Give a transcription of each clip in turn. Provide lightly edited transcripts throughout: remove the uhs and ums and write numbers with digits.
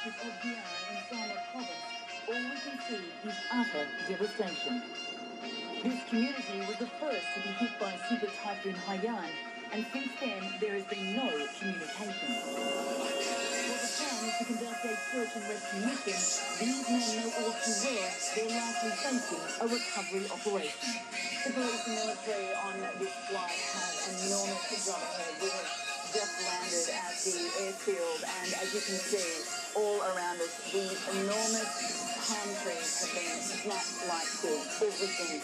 villages of Dian in Sama province, all we can see is utter devastation. This community was the first to be hit by Super Typhoon Haiyan, and since then there has been no communication. While the plan is to conduct a search and rescue mission, these men know all too well they're likely facing a recovery operation. The police and military on this flight have enormous job ahead. We have just landed at the airfield, and as you can see, all around us, these enormous palm trees have been snapped like twigs. Everything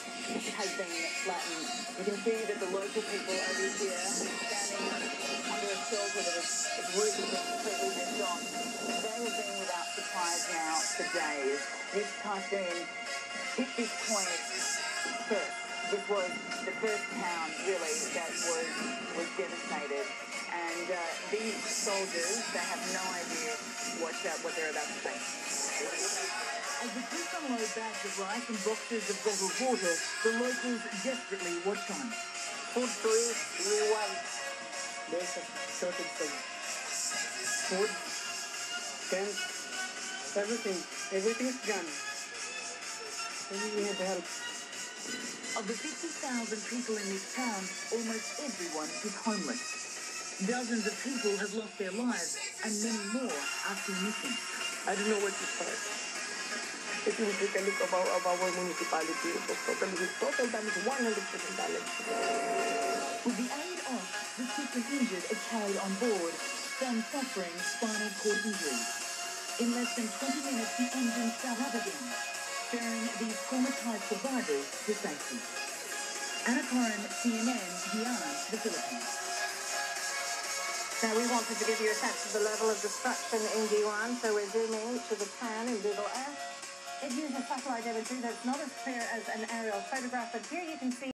has been flattened. You can see that the local people over here standing under a shelter that its roof has been completely ripped off. They have been without supplies now for days. This typhoon hit this point first. This was the first town, really, that was devastated. And these soldiers, they have no idea what they're about to face. As the troops unload bags of rice and boxes of bottled water, the locals desperately watch on. Food to eat, we want. There's a shortage of food, tents, everything. Everything's gone. We need help. Of the 50,000 people in this town, almost everyone is homeless. Dozens of people have lost their lives, and many more are still missing. I don't know where to start. If you take a look of our municipality, it was total damage, 100% damage. With the aid of the sick and injured are carried on board, some suffering spinal cord injuries. In less than 20 minutes, the engines start up again, ferrying these traumatized survivors to safety. Anna Corin, CNN, Dian, the Philippines. Now, we wanted to give you a sense of the level of destruction in Diwan, so we're zooming to the town in Google Earth. It uses satellite imagery that's not as clear as an aerial photograph, but here you can see